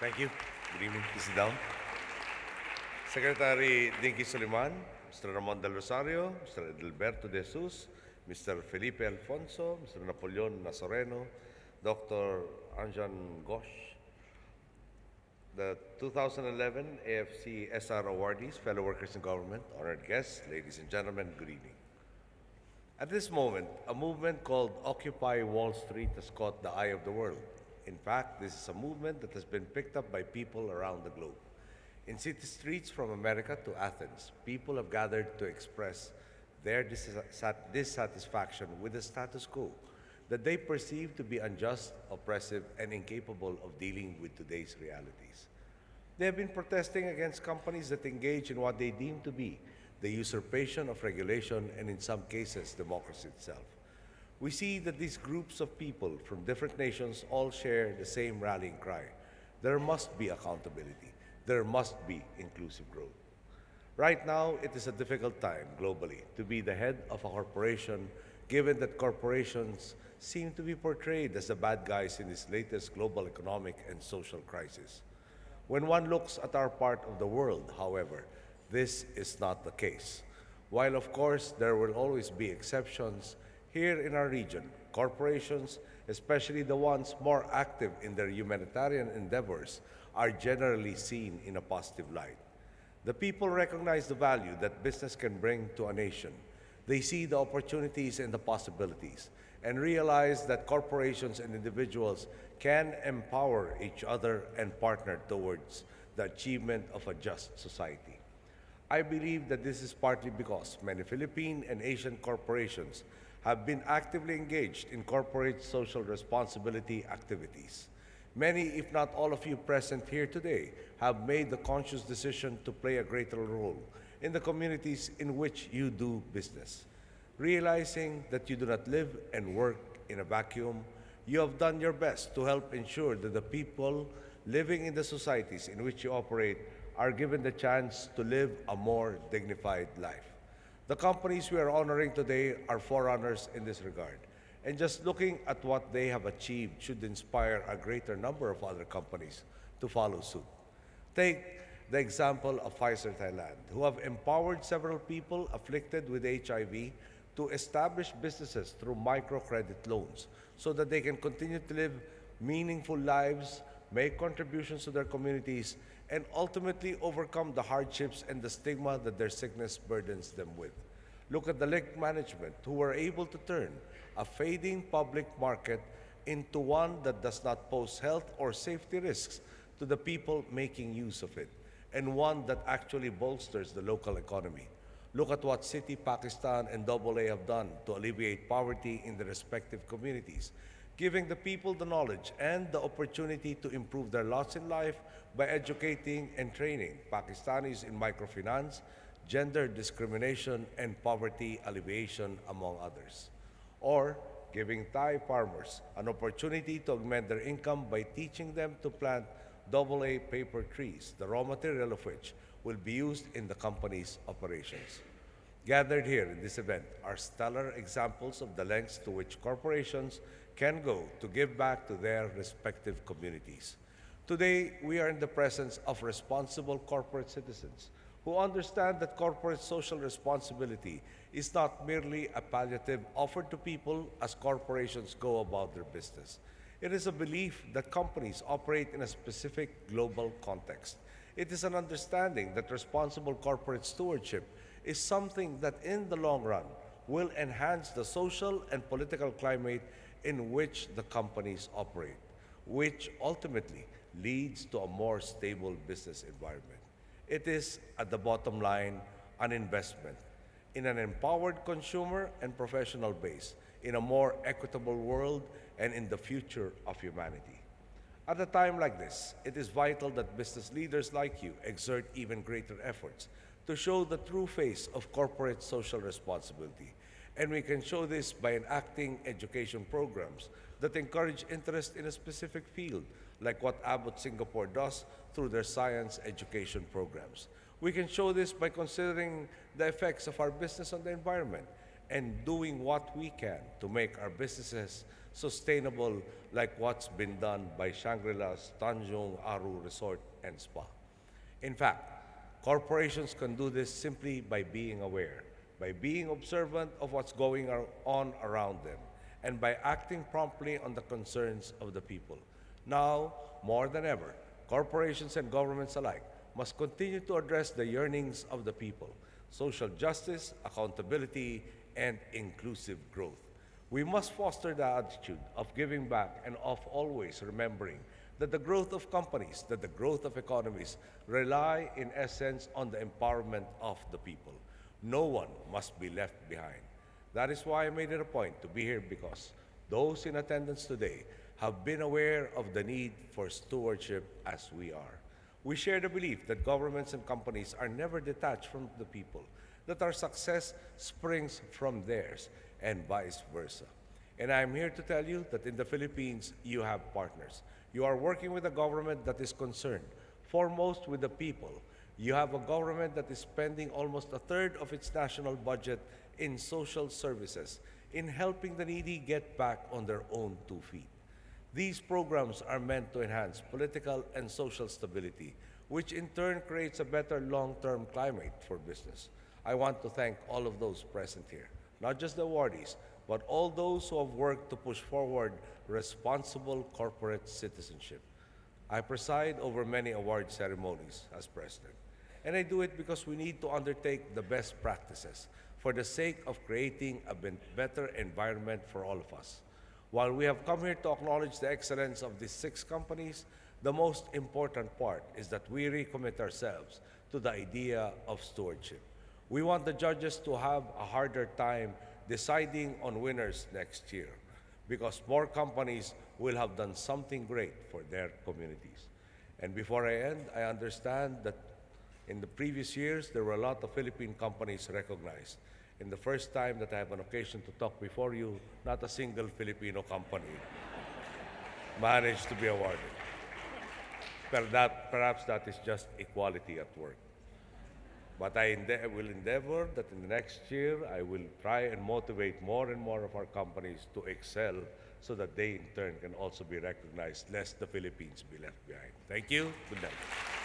Thank you. Good evening. Please sit down. Secretary Dinky Soliman, Mr. Ramon Del Rosario, Mr. Edilberto De Jesus, Mr. Felipe Alfonso, Mr. Napoleon Nazareno, Dr. Anjan Ghosh, the 2011 AFC SR awardees, fellow workers in government, honored guests, ladies and gentlemen, good evening. At this moment, a movement called Occupy Wall Street has caught the eye of the world. In fact, this is a movement that has been picked up by people around the globe. In city streets from America to Athens, people have gathered to express their dissatisfaction with the status quo that they perceive to be unjust, oppressive, and incapable of dealing with today's realities. They have been protesting against companies that engage in what they deem to be the usurpation of regulation and, in some cases, democracy itself. We see that these groups of people from different nations all share the same rallying cry. There must be accountability. There must be inclusive growth. Right now, it is a difficult time globally to be the head of a corporation, given that corporations seem to be portrayed as the bad guys in this latest global economic and social crisis. When one looks at our part of the world, however, this is not the case. While, of course, there will always be exceptions, here in our region, corporations, especially the ones more active in their humanitarian endeavors, are generally seen in a positive light. The people recognize the value that business can bring to a nation. They see the opportunities and the possibilities, and realize that corporations and individuals can empower each other and partner towards the achievement of a just society. I believe that this is partly because many Philippine and Asian corporations have been actively engaged in corporate social responsibility activities. Many, if not all of you present here today, have made the conscious decision to play a greater role in the communities in which you do business. Realizing that you do not live and work in a vacuum, you have done your best to help ensure that the people living in the societies in which you operate are given the chance to live a more dignified life. The companies we are honoring today are forerunners in this regard, and just looking at what they have achieved should inspire a greater number of other companies to follow suit. Take the example of Pfizer Thailand, who have empowered several people afflicted with HIV to establish businesses through microcredit loans so that they can continue to live meaningful lives, make contributions to their communities, and ultimately overcome the hardships and the stigma that their sickness burdens them with. Look at the lake management, who were able to turn a fading public market into one that does not pose health or safety risks to the people making use of it, and one that actually bolsters the local economy. Look at what City Pakistan and AA have done to alleviate poverty in their respective communities, giving the people the knowledge and the opportunity to improve their lots in life by educating and training Pakistanis in microfinance, gender discrimination, and poverty alleviation, among others. Or giving Thai farmers an opportunity to augment their income by teaching them to plant AA paper trees, the raw material of which will be used in the company's operations. Gathered here in this event are stellar examples of the lengths to which corporations can go to give back to their respective communities. Today, we are in the presence of responsible corporate citizens who understand that corporate social responsibility is not merely a palliative offered to people as corporations go about their business. It is a belief that companies operate in a specific global context. It is an understanding that responsible corporate stewardship is something that in the long run will enhance the social and political climate in which the companies operate, which ultimately leads to a more stable business environment. It is, at the bottom line, an investment in an empowered consumer and professional base, in a more equitable world, and in the future of humanity. At a time like this, it is vital that business leaders like you exert even greater efforts to show the true face of corporate social responsibility. And we can show this by enacting education programs that encourage interest in a specific field, like what Abbott Singapore does through their science education programs. We can show this by considering the effects of our business on the environment and doing what we can to make our businesses sustainable like what's been done by Shangri-La's Tanjung Aru Resort and Spa. In fact, corporations can do this simply by being aware, by being observant of what's going on around them, and by acting promptly on the concerns of the people. Now, more than ever, corporations and governments alike must continue to address the yearnings of the people: social justice, accountability, and inclusive growth. We must foster the attitude of giving back and of always remembering that the growth of companies, that the growth of economies rely in essence on the empowerment of the people. No one must be left behind. That is why I made it a point to be here, because those in attendance today have been aware of the need for stewardship as we are. We share the belief that governments and companies are never detached from the people, that our success springs from theirs, and vice versa. And I am here to tell you that in the Philippines, you have partners. You are working with a government that is concerned foremost with the people. You have a government that is spending almost a third of its national budget in social services, in helping the needy get back on their own 2 feet. These programs are meant to enhance political and social stability, which in turn creates a better long-term climate for business. I want to thank all of those present here, not just the awardees, but all those who have worked to push forward responsible corporate citizenship. I preside over many award ceremonies as president, and I do it because we need to undertake the best practices for the sake of creating a better environment for all of us. While we have come here to acknowledge the excellence of these 6 companies, the most important part is that we recommit ourselves to the idea of stewardship. We want the judges to have a harder time deciding on winners next year, because more companies will have done something great for their communities. And before I end, I understand that in the previous years, there were a lot of Philippine companies recognized. In the first time that I have an occasion to talk before you, not a single Filipino company managed to be awarded. Perhaps that is just equality at work. But I will endeavor that in the next year, I will try and motivate more and more of our companies to excel so that they in turn can also be recognized, lest the Philippines be left behind. Thank you. Good night.